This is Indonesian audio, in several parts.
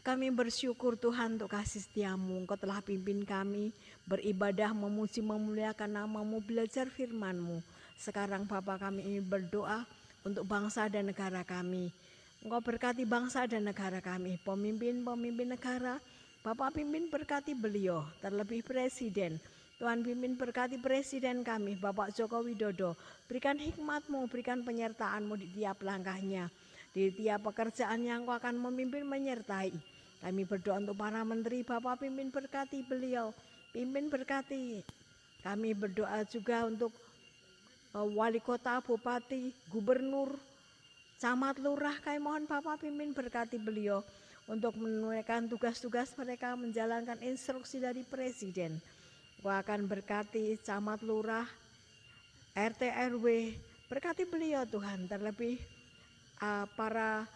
Kami bersyukur Tuhan untuk kasih setiamu. Engkau telah pimpin kami beribadah, memuji, memuliakan nama-Mu, belajar firman-Mu. Sekarang Bapa, kami ingin berdoa untuk bangsa dan negara kami. Engkau berkati bangsa dan negara kami, pemimpin-pemimpin negara. Bapak pimpin berkati beliau, terlebih presiden. Tuhan pimpin berkati presiden kami, Bapak Joko Widodo. Berikan hikmat-Mu, berikan penyertaan-Mu di tiap langkahnya. Di tiap pekerjaan yang Engkau akan memimpin menyertai. Kami berdoa untuk para menteri, Bapak pimpin berkati beliau, pimpin berkati. Kami berdoa juga untuk wali kota, bupati, gubernur, camat, lurah. Kami mohon Bapak pimpin berkati beliau untuk menunaikan tugas-tugas mereka, menjalankan instruksi dari presiden. Engkau akan berkati camat, lurah, RT, RW, berkati beliau Tuhan, terlebih para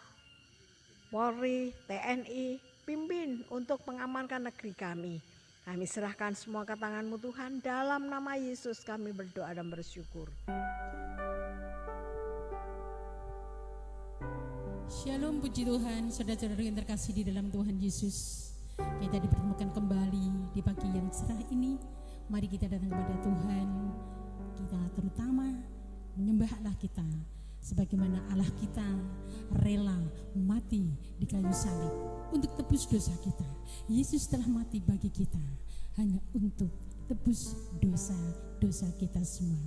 Polri, TNI, pimpin untuk mengamankan negeri kami. Kami serahkan semua ke tangan-Mu Tuhan, dalam nama Yesus kami berdoa dan bersyukur. Shalom, puji Tuhan, saudara-saudara yang terkasih di dalam Tuhan Yesus. Kita dipertemukan kembali di pagi yang cerah ini. Mari kita datang kepada Tuhan. Kita terutama menyembah Allah kita, sebagaimana Allah kita rela mati di kayu salib untuk tebus dosa kita. Yesus telah mati bagi kita hanya untuk tebus dosa-dosa kita semua.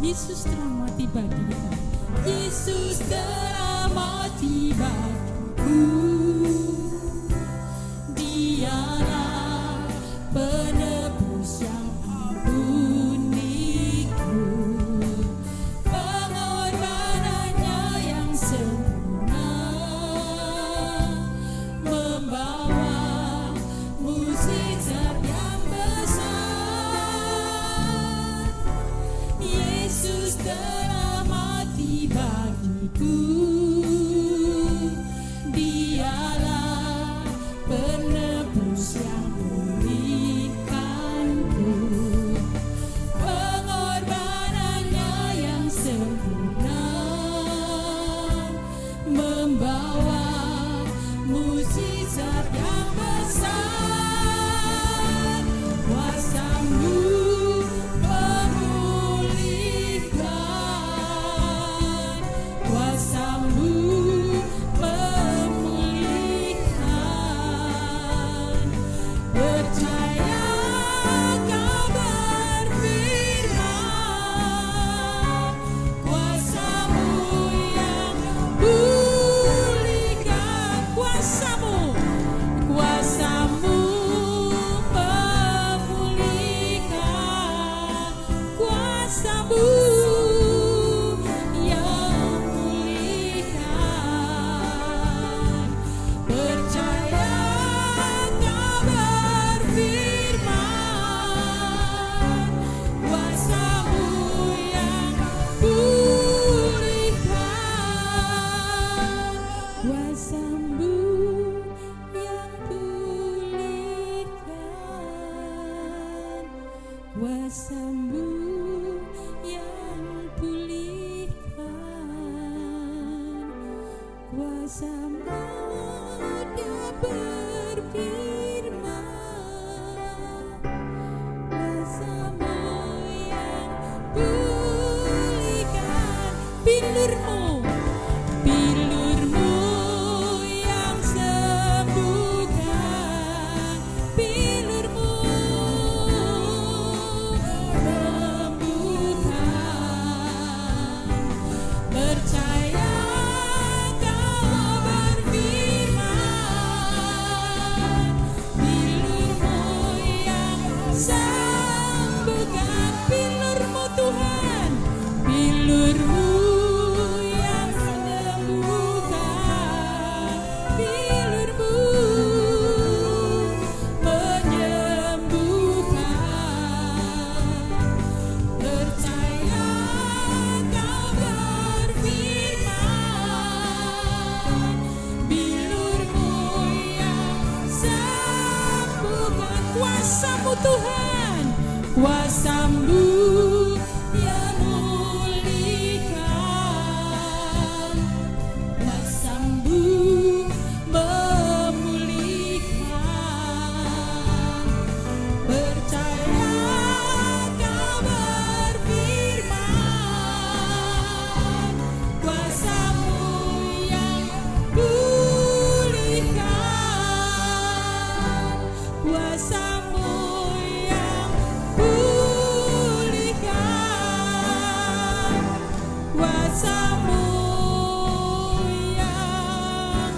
Yesus telah mati bagi kita. Yesus telah mati bagiku. Dialah penebus yang ampuniku. Pengorbanannya yang sempurna membawa mukjizat yang besar. Yesus telah mati bagiku. Dialah penebus yang pulihkanku. Pengorbanannya yang sempurna membawa mukjizat yang besar. Kuasa-Mu memulihkan, kuasa-Mu kuasa-Mu Dia berfirman, kuasa-Mu yang pulihkan, bilur-Mu yang sembuhkan, bilur-Mu menyembuhkan. Percaya Kau berfirman, bilur-Mu yang sembuhkan, bilur-Mu Tuhan, bilur-Mu yang menyembuhkan, bilur-Mu menyembuhkan. Percaya Kau berfirman, bilur-Mu yang sembuhkan, kuasa-Mu Tuhan, kuasa-Mu yang memulihkan, kuasa-Mu memulihkan. Percaya Kau berfirman, kuasa-Mu yang pulihkan, kuasa-Mu yang pulihkan, kuasa-Mu yang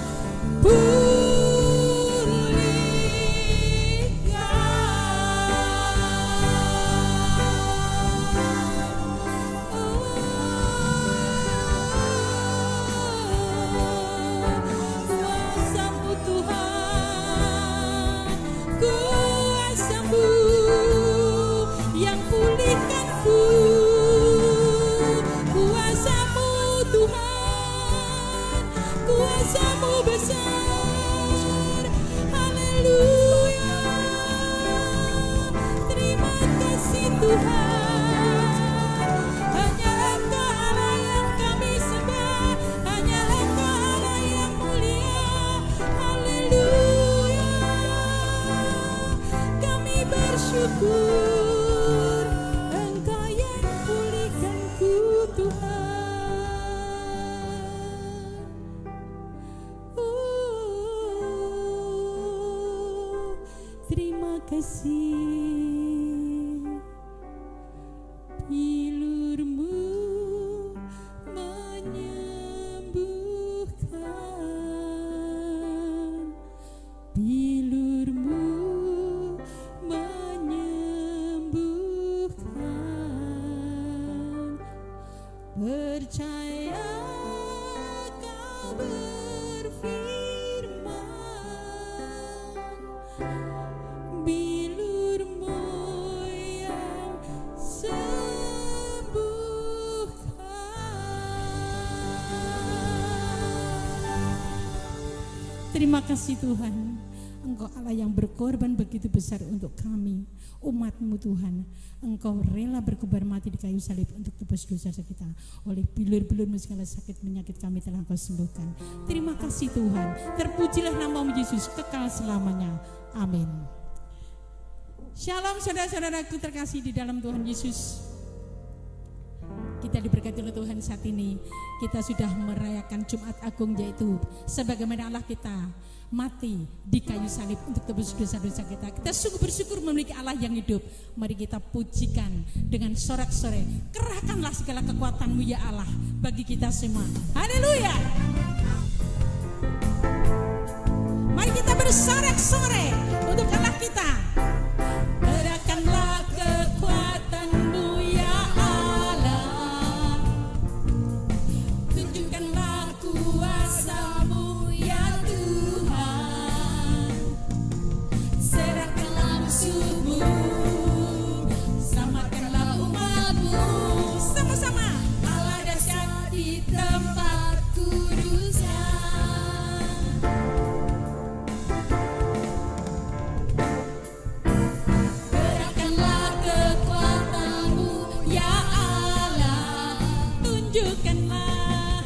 kuasa-Mu Tuhan, kuasa-Mu yang pulihkanku, kuasa-Mu Tuhan, kuasa-Mu besar, haleluya. Terima kasih Tuhan, hanya Engkau Allah yang kami sembah, hanya Engkau Allah yang mulia, haleluya. Kami bersyukur Engkau yang pulihkanku Tuhan. Terima kasih. Bilur-Mu menyembuhkan, bilur-Mu menyembuhkan. Percaya Kau berfirman, bilur-Mu yang sembuhkan. Terima kasih Tuhan, Engkau Allah yang berkorban begitu besar untuk kami, umat-Mu Tuhan. Engkau rela berkobar mati di kayu salib untuk tebus dosa kita. Oleh bilur-bilur-Mu segala sakit penyakit kami telah Engkau sembuhkan. Terima kasih Tuhan, terpujilah nama-Mu Yesus kekal selamanya. Amin. Shalom saudara-saudaraku terkasih di dalam Tuhan Yesus. Kita diberkati oleh Tuhan saat ini. Kita sudah merayakan Jumat Agung, yaitu sebagaimana Allah kita mati di kayu salib untuk tebus dosa-dosa kita. Kita sungguh bersyukur memiliki Allah yang hidup. Mari kita pujikan dengan sorak-sorai. Kerahkanlah segala kekuatan-Mu ya Allah bagi kita semua. Haleluya. Mari kita bersorak-sorai untuk Allah kita. Kerahkanlah kekuatan-Mu ya Allah, tunjukkanlah kuasa-Mu ya Tuhan, serahkanlah musuh-Mu, selamatkanlah umat-Mu. Sama-sama Allah dahsyat di tempat kudusan. Tunjukkanlah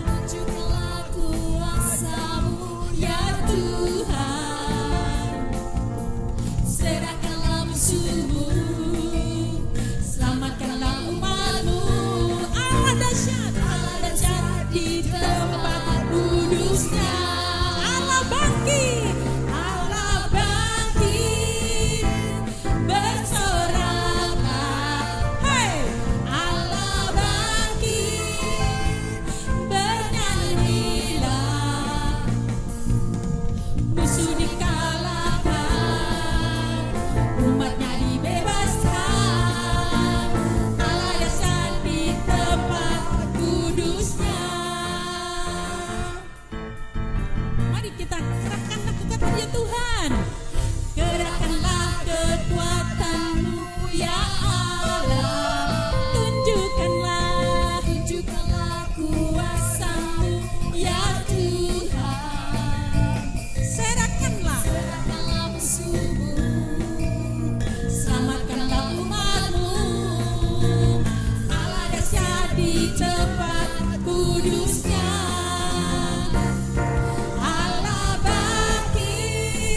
kuasa di tempat kudusnya. Allah bangkit, Allah bangkit, bersoraklah. Hei, Allah bangkit, bernyanyilah. Musuh dikalahkan, umatnya dibebaskan. Allah dasar di tempat kudusnya. Mari kita kerahkanlah kekuatan ya Tuhan. Kerahkanlah kekuatan-Mu ya Allah. Tunjukkanlah kuasa-Mu ya Tuhan. Serahkanlah musuh-Mu, selamatkanlah umat-Mu. Allah dahsyat di tempat kudusnya. Allah bangkit,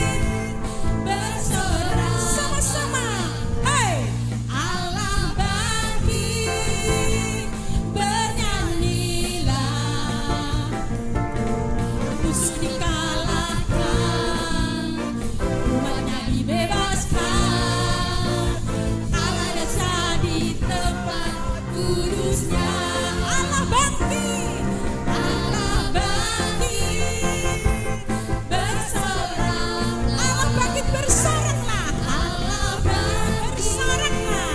bersorak sama-sama. Hei, Allah bangkit, bernyanyilah. Musuh dikalahkan, umatnya dibebaskan. Allah dasar di tempat kudusnya. Allah bangkit, bersorak. Allah bangkit, bersoraklah. Allah bersoraklah.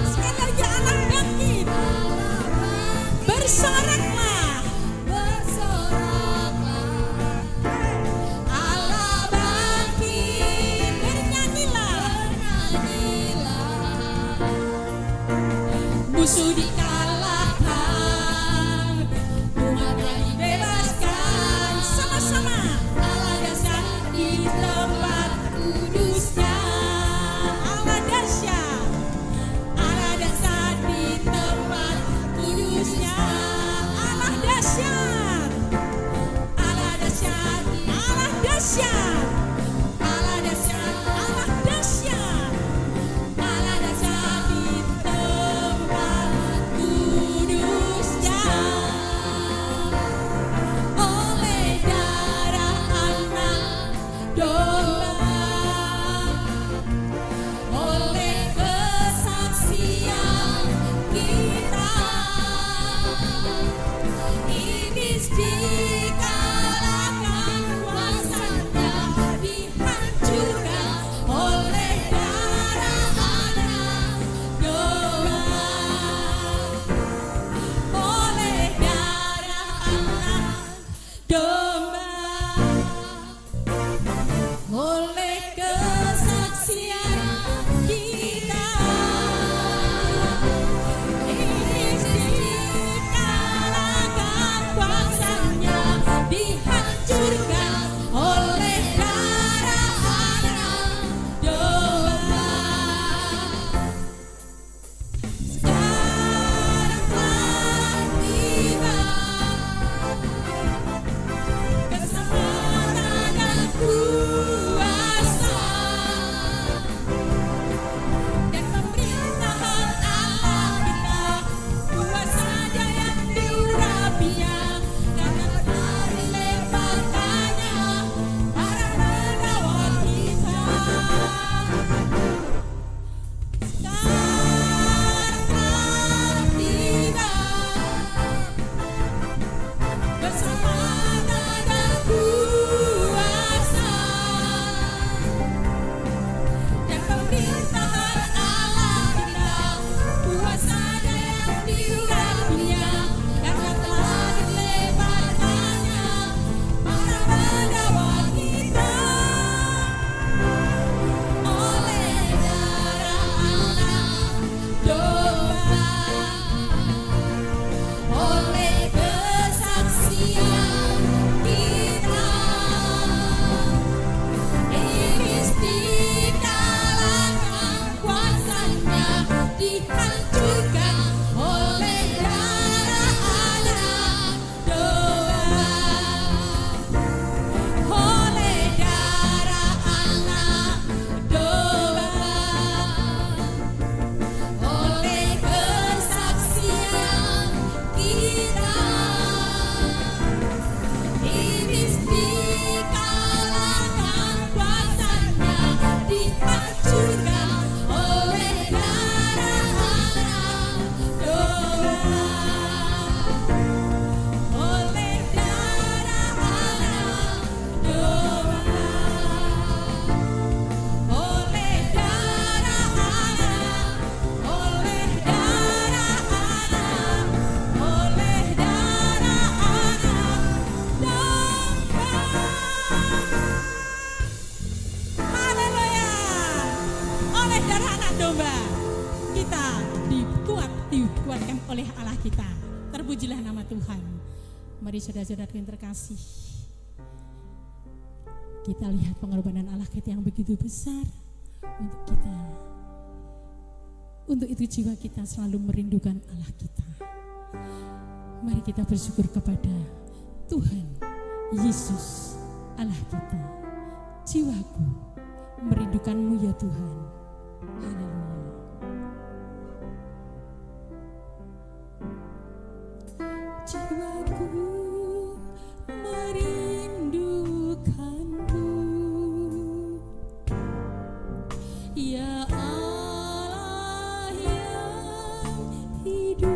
Sekali lagi Allah bangkit, bersoraklah. Allah bangkit, bernyanyilah. Musuh dikalahkan, umatnya dibebaskan. Sama-sama. Allah dasar di tempat kudusnya. Allah dahsyat, Allah dasar di tempat kudusnya. Terpujilah nama Tuhan. Mari saudara-saudara yang terkasih, kita lihat pengorbanan Allah kita yang begitu besar untuk kita. Untuk itu jiwa kita selalu merindukan Allah kita. Mari kita bersyukur kepada Tuhan Yesus Allah kita. Jiwaku merindukanmu ya Tuhan. Haleluya. Jiwaku merindukanmu, ya Allah yang hidup.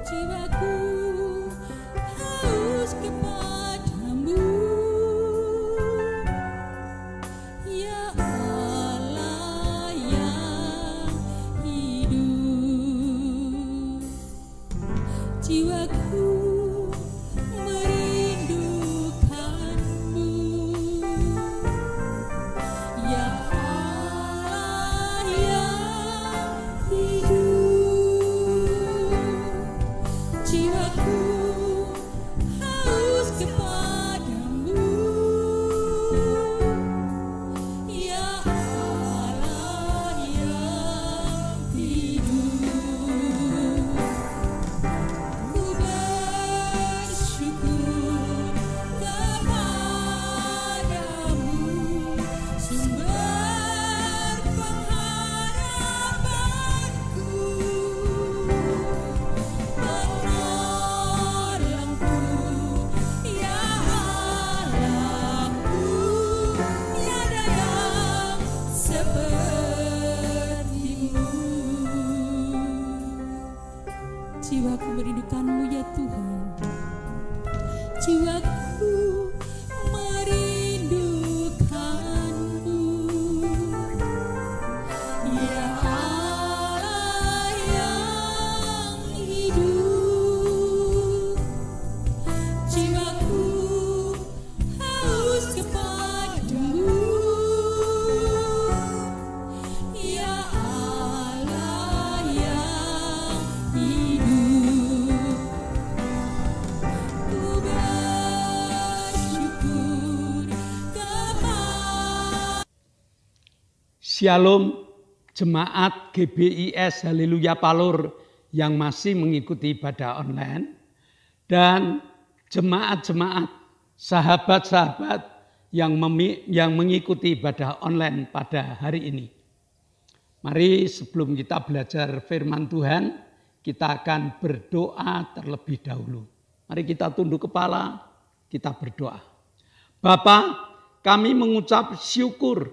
Jiwaku haus kepadamu, ya Allah yang hidup. Jiwaku merindukanmu, ya Allah yang hidup. Jiwaku haus kepadamu, ya Allah yang hidup. Ku bersyukur kepadamu, sumber pengharapanku, penolongku, ya Allahku, tiada yang sepertimu. Jiwaku merindukanmu ya Tuhan. Jiwaku merindukanmu, ya Allah yang hidup. Jiwaku haus kepadamu, ya Allah yang hidup. Ku bersyukur kepada Shalom jemaat GBIS Haleluya Palur yang masih mengikuti ibadah online dan jemaat-jemaat sahabat-sahabat yang mengikuti ibadah online pada hari ini. Mari sebelum kita belajar firman Tuhan, kita akan berdoa terlebih dahulu. Mari kita tunduk kepala, kita berdoa. Bapa, kami mengucap syukur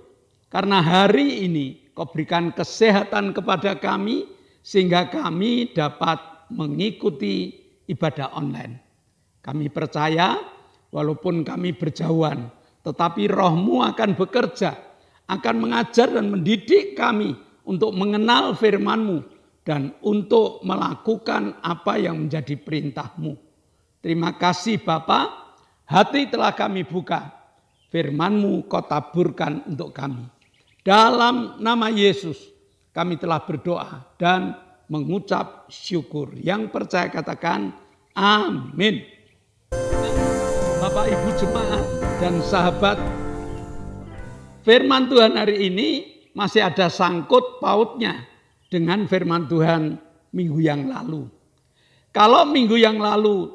karena hari ini Kau berikan kesehatan kepada kami sehingga kami dapat mengikuti ibadah online. Kami percaya walaupun kami berjauhan, tetapi Roh-Mu akan bekerja, akan mengajar dan mendidik kami untuk mengenal firman-Mu dan untuk melakukan apa yang menjadi perintah-Mu. Terima kasih Bapa, hati telah kami buka, firman-Mu Kau taburkan untuk kami. Dalam nama Yesus kami telah berdoa dan mengucap syukur. Yang percaya katakan amin. Bapak Ibu jemaat dan sahabat, firman Tuhan hari ini masih ada sangkut pautnya dengan firman Tuhan minggu yang lalu. Kalau minggu yang lalu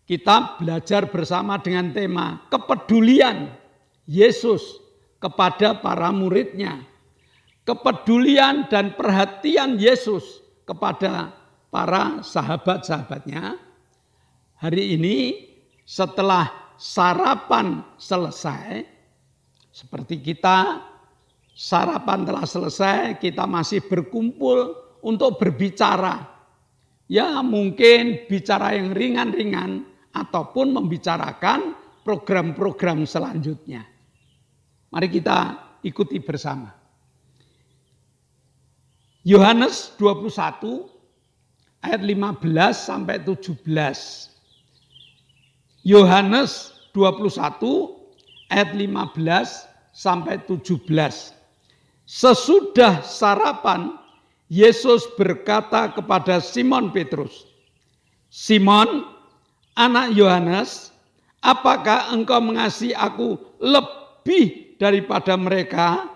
kita belajar bersama dengan tema kepedulian Yesus kepada para muridnya. Kepedulian dan perhatian Yesus kepada para sahabat-sahabatnya. Hari ini setelah sarapan selesai, seperti kita sarapan telah selesai, kita masih berkumpul untuk berbicara. Ya mungkin bicara yang ringan-ringan ataupun membicarakan program-program selanjutnya. Mari kita ikuti bersama. Yohanes 21 ayat 15 sampai 17. Yohanes 21 ayat 15 sampai 17. Sesudah sarapan, Yesus berkata kepada Simon Petrus, "Simon, anak Yohanes, apakah engkau mengasihi aku lebih daripada mereka?"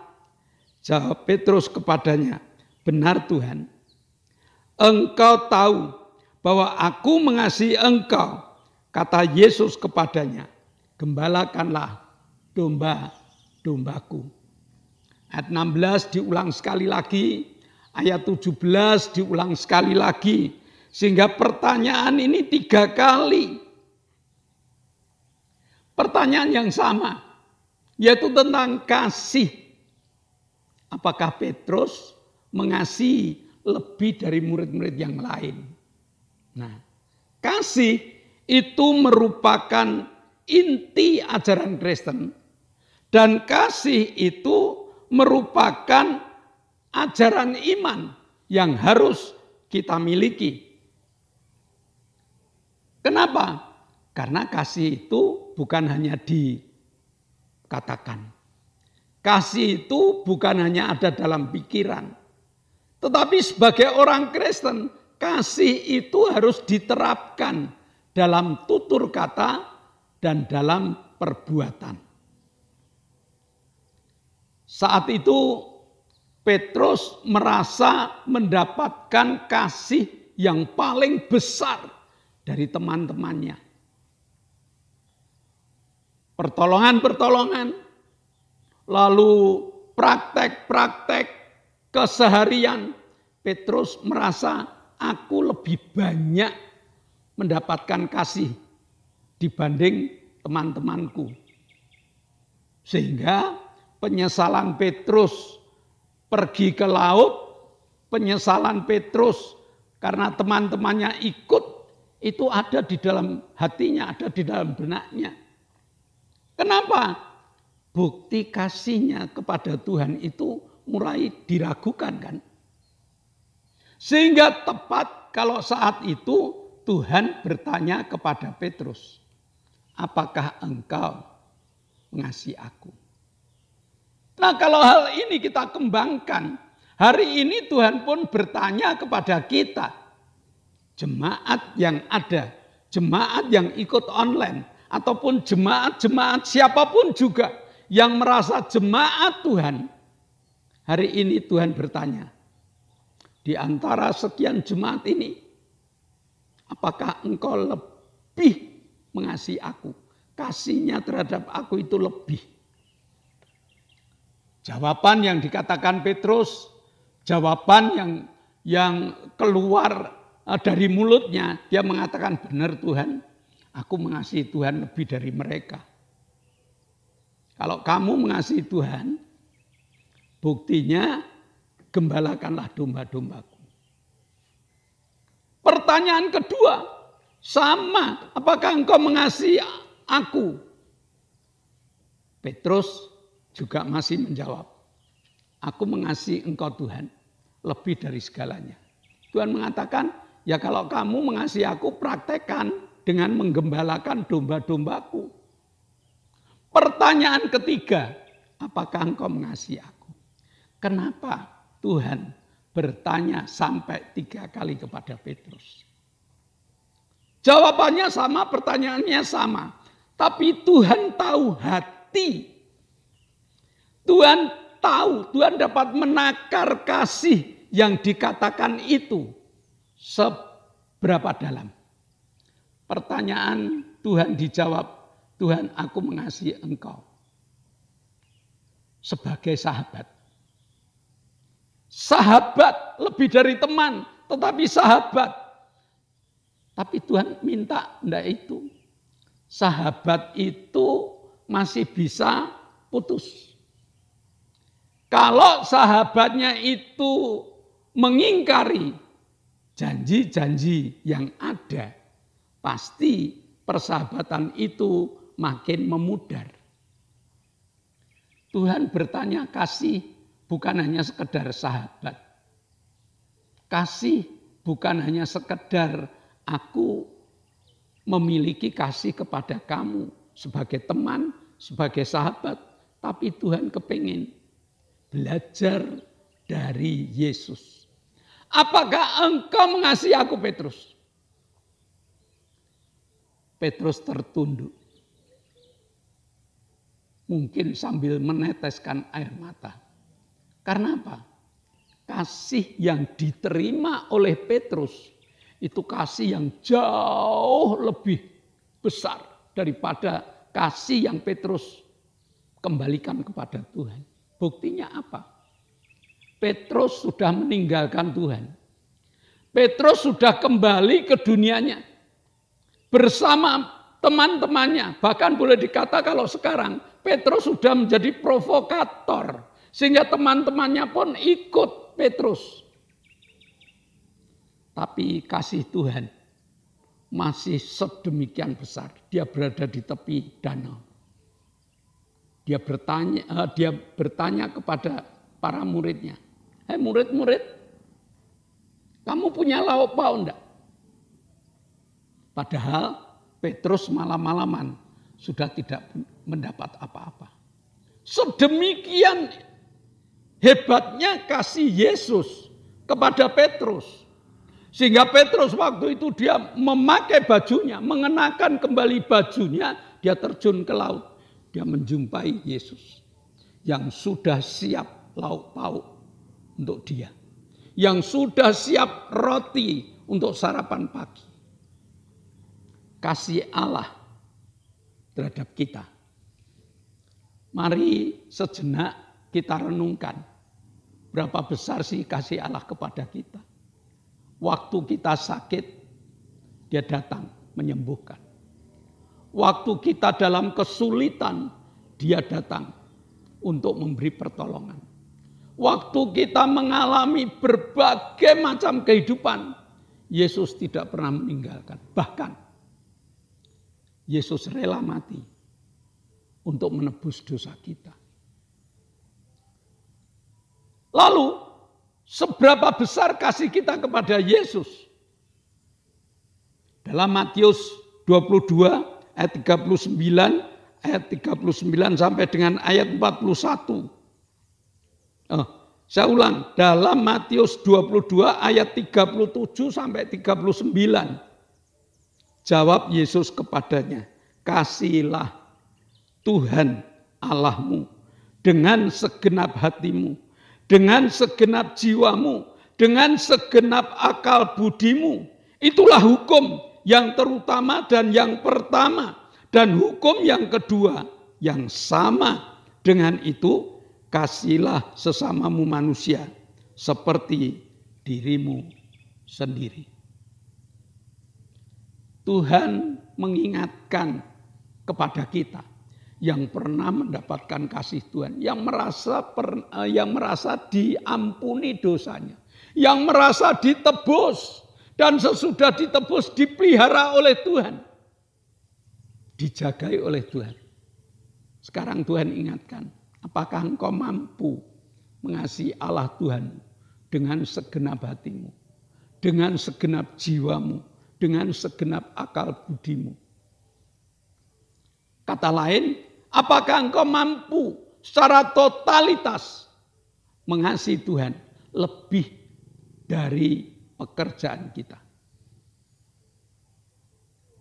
Jawab Petrus kepadanya, "Benar Tuhan, engkau tahu bahwa aku mengasihi engkau." Kata Yesus kepadanya, "Gembalakanlah domba-dombaku." Ayat 16 diulang sekali lagi, ayat 17 diulang sekali lagi. Sehingga pertanyaan ini 3 kali. Pertanyaan yang sama, yaitu tentang kasih. Apakah Petrus mengasihi lebih dari murid-murid yang lain? Nah, kasih itu merupakan inti ajaran Kristen. Dan kasih itu merupakan ajaran iman yang harus kita miliki. Kenapa? Karena kasih itu bukan hanya dikatakan. Kasih itu bukan hanya ada dalam pikiran. Tetapi sebagai orang Kristen, kasih itu harus diterapkan dalam tutur kata dan dalam perbuatan. Saat itu Petrus merasa mendapatkan kasih yang paling besar dari teman-temannya. Pertolongan-pertolongan, lalu praktek-praktek keseharian. Petrus merasa, aku lebih banyak mendapatkan kasih dibanding teman-temanku. Sehingga penyesalan Petrus pergi ke laut, penyesalan Petrus karena teman-temannya ikut, itu ada di dalam hatinya, ada di dalam benaknya. Kenapa? Bukti kasihnya kepada Tuhan itu mulai diragukan kan. Sehingga tepat kalau saat itu Tuhan bertanya kepada Petrus, "Apakah engkau mengasihi aku?" Nah, kalau hal ini kita kembangkan, hari ini Tuhan pun bertanya kepada kita, jemaat yang ada, jemaat yang ikut online, ataupun jemaat-jemaat siapapun juga yang merasa jemaat Tuhan. Hari ini Tuhan bertanya, di antara sekian jemaat ini, apakah engkau lebih mengasihi aku? Kasihnya terhadap aku itu lebih. Jawaban yang dikatakan Petrus, jawaban yang keluar dari mulutnya, dia mengatakan, "Benar Tuhan, aku mengasihi Tuhan lebih dari mereka." Kalau kamu mengasihi Tuhan, buktinya gembalakanlah domba-dombaku. Pertanyaan kedua, sama, apakah engkau mengasihi aku? Petrus juga masih menjawab, "Aku mengasihi engkau Tuhan lebih dari segalanya." Tuhan mengatakan, ya kalau kamu mengasihi aku, praktekkan dengan menggembalakan domba-dombaku. Pertanyaan ketiga, apakah engkau mengasihi aku? Kenapa Tuhan bertanya sampai 3 kali kepada Petrus? Jawabannya sama, pertanyaannya sama. Tapi Tuhan tahu hati. Tuhan tahu, Tuhan dapat menakar kasih yang dikatakan itu seberapa dalam. Pertanyaan Tuhan dijawab, "Tuhan, aku mengasihi engkau sebagai sahabat." Sahabat lebih dari teman, tetapi sahabat. Tapi Tuhan minta enggak itu. Sahabat itu masih bisa putus. Kalau sahabatnya itu mengingkari janji-janji yang ada, pasti persahabatan itu makin memudar. Tuhan bertanya, kasih bukan hanya sekedar sahabat. Kasih bukan hanya sekedar aku memiliki kasih kepada kamu sebagai teman, sebagai sahabat. Tapi Tuhan kepingin belajar dari Yesus. apakah engkau mengasihi aku, Petrus? Petrus tertunduk. Mungkin sambil meneteskan air mata. Karena apa? Kasih yang diterima oleh Petrus itu kasih yang jauh lebih besar daripada kasih yang Petrus kembalikan kepada Tuhan. Buktinya apa? Petrus sudah meninggalkan Tuhan. Petrus sudah kembali ke dunianya bersama teman-temannya. Bahkan boleh dikata kalau sekarang Petrus sudah menjadi provokator. Sehingga teman-temannya pun ikut Petrus. Tapi kasih Tuhan masih sedemikian besar. Dia berada di tepi danau. Dia bertanya kepada para muridnya. Hei murid-murid, kamu punya lauk pauk enggak? Padahal Petrus malam-malaman sudah tidak mendapat apa-apa. Sedemikian hebatnya kasih Yesus kepada Petrus. Sehingga Petrus waktu itu dia memakai bajunya, mengenakan kembali bajunya, dia terjun ke laut. Dia menjumpai Yesus yang sudah siap lauk pauk untuk dia. Yang sudah siap roti untuk sarapan pagi. Kasih Allah terhadap kita. Mari sejenak kita renungkan. Berapa besar sih kasih Allah kepada kita. Waktu kita sakit, dia datang menyembuhkan. Waktu kita dalam kesulitan, dia datang untuk memberi pertolongan. Waktu kita mengalami berbagai macam kehidupan, Yesus tidak pernah meninggalkan. Bahkan, Yesus rela mati untuk menebus dosa kita. Lalu, seberapa besar kasih kita kepada Yesus? Dalam Matius 22 ayat 39, ayat 39 sampai dengan ayat 41. Saya ulang, dalam Matius 22 ayat 37 sampai 39. Jawab Yesus kepadanya, kasihilah Tuhan Allahmu dengan segenap hatimu, dengan segenap jiwamu, dengan segenap akal budimu. Itulah hukum yang terutama dan yang pertama. Dan hukum yang kedua yang sama dengan itu, kasihilah sesamamu manusia seperti dirimu sendiri. Tuhan mengingatkan kepada kita yang pernah mendapatkan kasih Tuhan, yang merasa diampuni dosanya, yang merasa ditebus dan sesudah ditebus dipelihara oleh Tuhan, dijagai oleh Tuhan. Sekarang Tuhan ingatkan, apakah engkau mampu mengasihi Allah Tuhan dengan segenap hatimu, dengan segenap jiwamu, dengan segenap akal budimu? Kata lain, apakah engkau mampu secara totalitas mengasihi Tuhan lebih dari pekerjaan kita?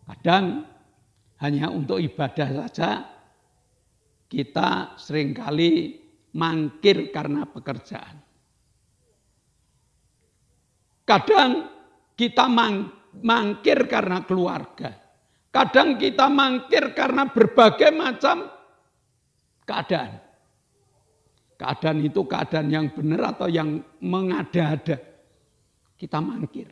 Kadang hanya untuk ibadah saja kita seringkali mangkir karena pekerjaan. Kadang kita mangkir karena keluarga. Kadang kita mangkir karena berbagai macam keadaan. Keadaan itu keadaan yang benar atau yang mengada-ada. Kita mangkir.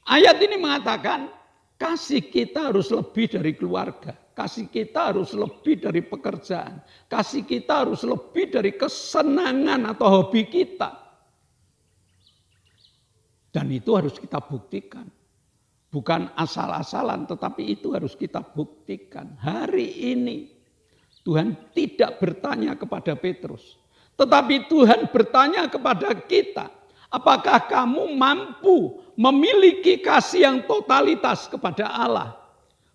Ayat ini mengatakan kasih kita harus lebih dari keluarga. Kasih kita harus lebih dari pekerjaan. Kasih kita harus lebih dari kesenangan atau hobi kita. Dan itu harus kita buktikan. Bukan asal-asalan, tetapi itu harus kita buktikan. Hari ini Tuhan tidak bertanya kepada Petrus. Tetapi Tuhan bertanya kepada kita. Apakah kamu mampu memiliki kasih yang totalitas kepada Allah?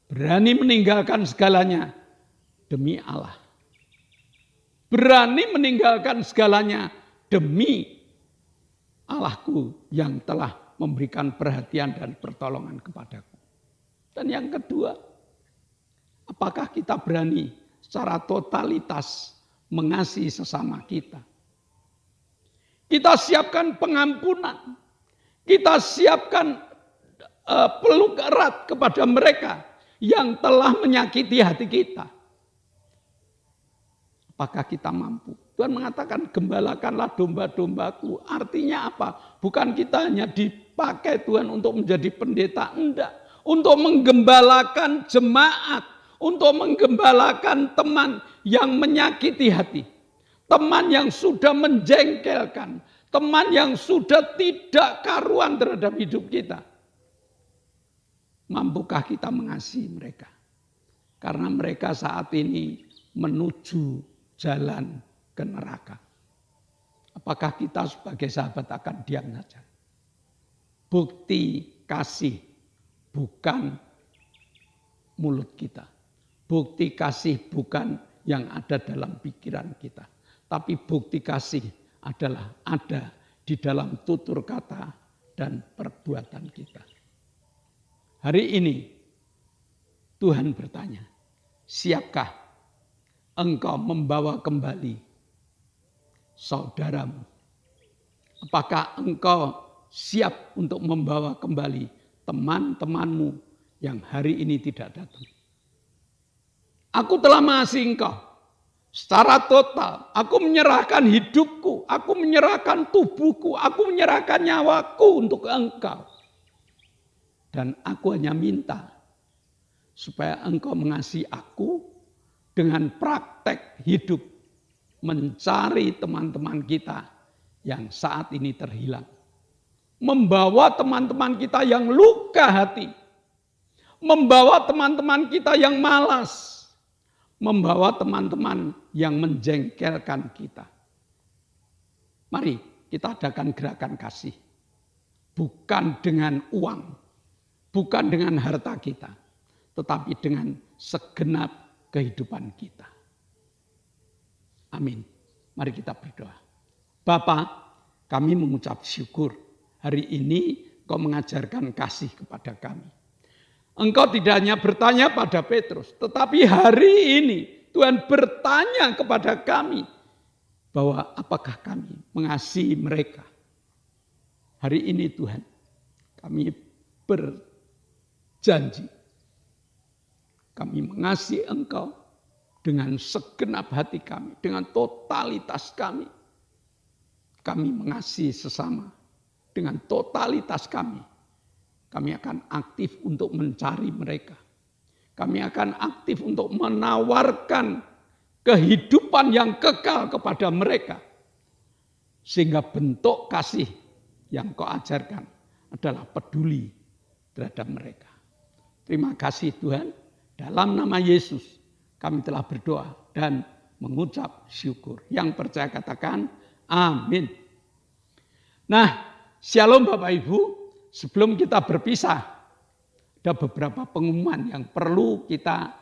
Berani meninggalkan segalanya demi Allah. Berani meninggalkan segalanya demi Allahku yang telah memberikan perhatian dan pertolongan kepadaku. Dan yang kedua, apakah kita berani secara totalitas mengasihi sesama kita? Kita siapkan pengampunan. Kita siapkan peluk erat kepada mereka yang telah menyakiti hati kita. Apakah kita mampu? Tuhan mengatakan, gembalakanlah domba-dombaku. Artinya apa? Bukan kita hanya dipakai Tuhan untuk menjadi pendeta. Enggak. Untuk menggembalakan jemaat. Untuk menggembalakan teman yang menyakiti hati. Teman yang sudah menjengkelkan. Teman yang sudah tidak karuan terhadap hidup kita. Mampukah kita mengasihi mereka? Karena mereka saat ini menuju jalan ke neraka. Apakah kita sebagai sahabat akan diam saja? Bukti kasih bukan mulut kita. Bukti kasih bukan yang ada dalam pikiran kita. Tapi bukti kasih adalah ada di dalam tutur kata dan perbuatan kita. Hari ini Tuhan bertanya, siapkah engkau membawa kembali saudaramu? Apakah engkau siap untuk membawa kembali teman-temanmu yang hari ini tidak datang? Aku telah mengasihi engkau secara total. Aku menyerahkan hidupku, aku menyerahkan tubuhku, aku menyerahkan nyawaku untuk engkau. Dan aku hanya minta supaya engkau mengasihi aku dengan praktek hidup mencari teman-teman kita yang saat ini terhilang. Membawa teman-teman kita yang luka hati. Membawa teman-teman kita yang malas. Membawa teman-teman yang menjengkelkan kita. Mari kita adakan gerakan kasih. Bukan dengan uang. Bukan dengan harta kita. Tetapi dengan segenap kehidupan kita. Amin. Mari kita berdoa. Bapa, kami mengucap syukur. Hari ini Engkau mengajarkan kasih kepada kami. Engkau tidak hanya bertanya pada Petrus, tetapi hari ini Tuhan bertanya kepada kami bahwa apakah kami mengasihi mereka. Hari ini Tuhan, kami berjanji, kami mengasihi Engkau dengan segenap hati kami, dengan totalitas kami. Kami mengasihi sesama dengan totalitas kami. Kami akan aktif untuk mencari mereka. Kami akan aktif untuk menawarkan kehidupan yang kekal kepada mereka. Sehingga bentuk kasih yang Kau ajarkan adalah peduli terhadap mereka. Terima kasih Tuhan. Dalam nama Yesus kami telah berdoa dan mengucap syukur. Yang percaya katakan amin. Nah, shalom Bapak Ibu. Sebelum kita berpisah, ada beberapa pengumuman yang perlu kita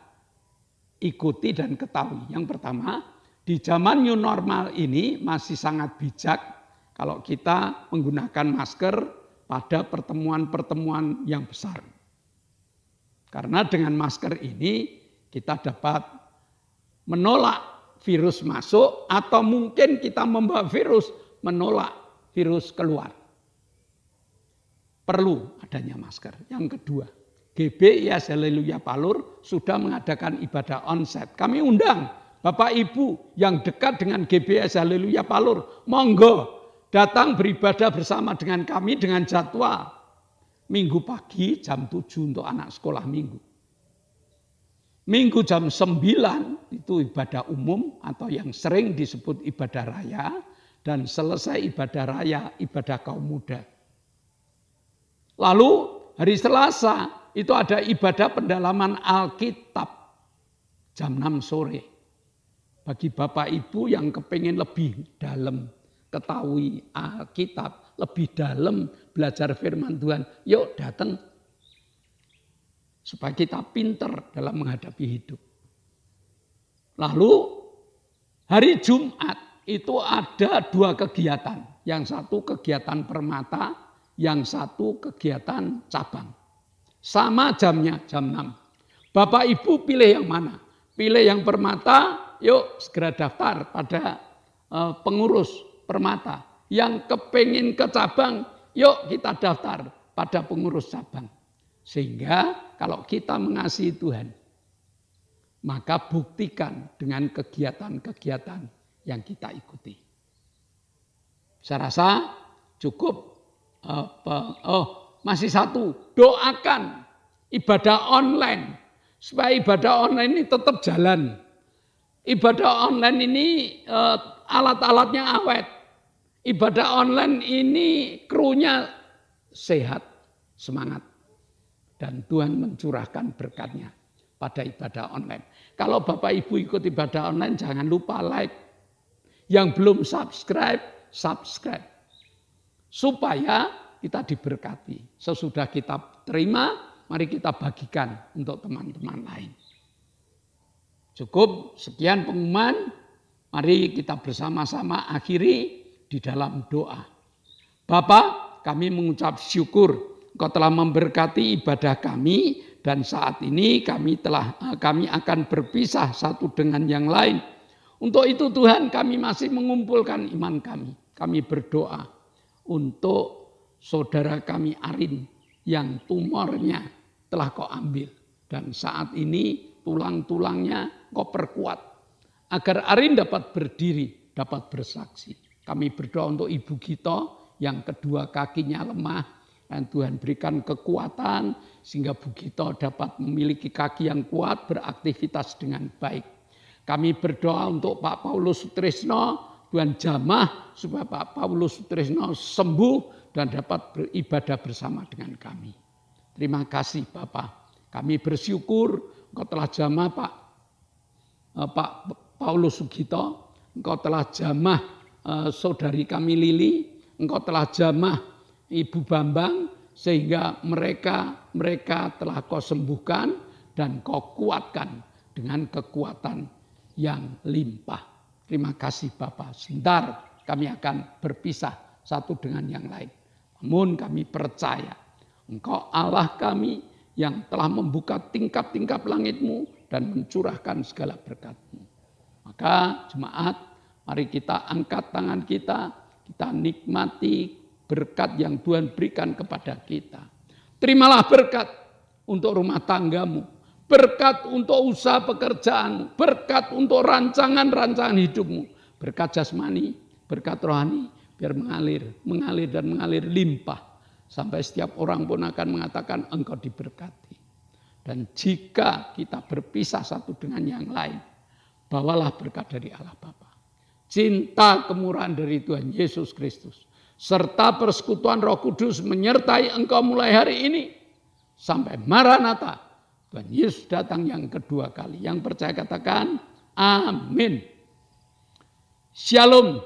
ikuti dan ketahui. Yang pertama, di zaman new normal ini masih sangat bijak kalau kita menggunakan masker pada pertemuan-pertemuan yang besar. Karena dengan masker ini kita dapat menolak virus masuk atau mungkin kita membawa virus, menolak virus keluar. Perlu adanya masker. Yang kedua, GBIS Haleluya Palur sudah mengadakan ibadah onsite. Kami undang Bapak Ibu yang dekat dengan GBIS Haleluya Palur, monggo datang beribadah bersama dengan kami dengan jadwal Minggu pagi jam 7 untuk anak sekolah minggu. Minggu jam 9 itu ibadah umum atau yang sering disebut ibadah raya. Dan selesai ibadah raya, ibadah kaum muda. Lalu hari Selasa itu ada ibadah pendalaman Alkitab jam 6 sore. Bagi Bapak Ibu yang kepengen lebih dalam ketahui Alkitab, lebih dalam belajar firman Tuhan, yuk datang. Supaya kita pinter dalam menghadapi hidup. Lalu hari Jumat itu ada 2 kegiatan. Yang satu kegiatan permata, yang satu kegiatan cabang. Sama jamnya, jam 6. Bapak Ibu pilih yang mana? Pilih yang permata, yuk segera daftar pada pengurus permata. Yang kepingin ke cabang, yuk kita daftar pada pengurus cabang. Sehingga kalau kita mengasihi Tuhan, maka buktikan dengan kegiatan-kegiatan yang kita ikuti. Saya rasa cukup. Masih satu, doakan ibadah online supaya ibadah online ini tetap jalan. Ibadah online ini alat-alatnya awet. Ibadah online ini krunya sehat, semangat. Dan Tuhan mencurahkan berkatnya pada ibadah online. Kalau Bapak Ibu ikut ibadah online jangan lupa like. Yang belum subscribe. Supaya kita diberkati. Sesudah kita terima, mari kita bagikan untuk teman-teman lain. Cukup sekian pengumuman. Mari kita bersama-sama akhiri di dalam doa. Bapa, kami mengucap syukur Engkau telah memberkati ibadah kami dan saat ini kami akan berpisah satu dengan yang lain. Untuk itu Tuhan kami masih mengumpulkan iman kami. Kami berdoa untuk saudara kami Arin yang tumornya telah Kau ambil. Dan saat ini tulang-tulangnya Kau perkuat. Agar Arin dapat berdiri, dapat bersaksi. Kami berdoa untuk Ibu Gito yang kedua kakinya lemah. Dan Tuhan berikan kekuatan sehingga Bu Gito dapat memiliki kaki yang kuat, beraktivitas dengan baik. Kami berdoa untuk Pak Paulus Sutrisno, Tuhan jamah supaya Pak Paulus Sutrisno sembuh dan dapat beribadah bersama dengan kami. Terima kasih Bapak. Kami bersyukur Engkau telah jamah Pak Paulus Sugito, Engkau telah jamah saudari kami Lili, Engkau telah jamah Ibu Bambang sehingga mereka telah Kau sembuhkan dan Kau kuatkan dengan kekuatan yang limpah. Terima kasih Bapak. Sebentar kami akan berpisah satu dengan yang lain. Namun kami percaya Engkau Allah kami yang telah membuka tingkap-tingkap langit-Mu dan mencurahkan segala berkat-Mu. Maka jemaat, mari kita angkat tangan kita nikmati berkat yang Tuhan berikan kepada kita. Terimalah berkat untuk rumah tanggamu, berkat untuk usaha pekerjaanmu, berkat untuk rancangan-rancangan hidupmu, berkat jasmani, berkat rohani, biar mengalir dan mengalir limpah. Sampai setiap orang pun akan mengatakan engkau diberkati. Dan jika kita berpisah satu dengan yang lain, bawalah berkat dari Allah Bapa, cinta kemurahan dari Tuhan Yesus Kristus, serta persekutuan Roh Kudus menyertai engkau mulai hari ini sampai Maranatha. Tuhan Yesus datang yang kedua kali. Yang percaya katakan amin. Shalom.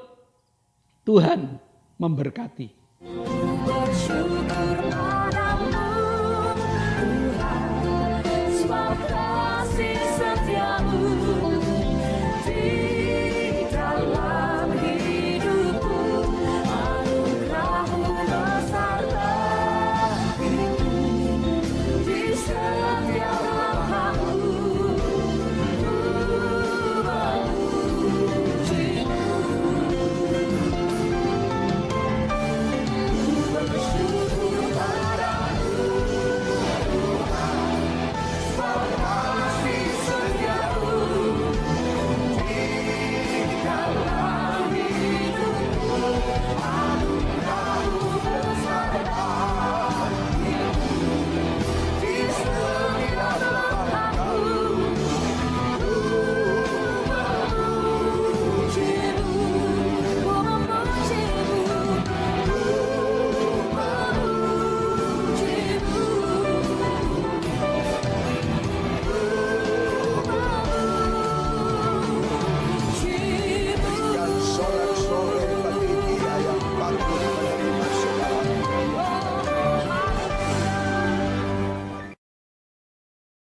Tuhan memberkati.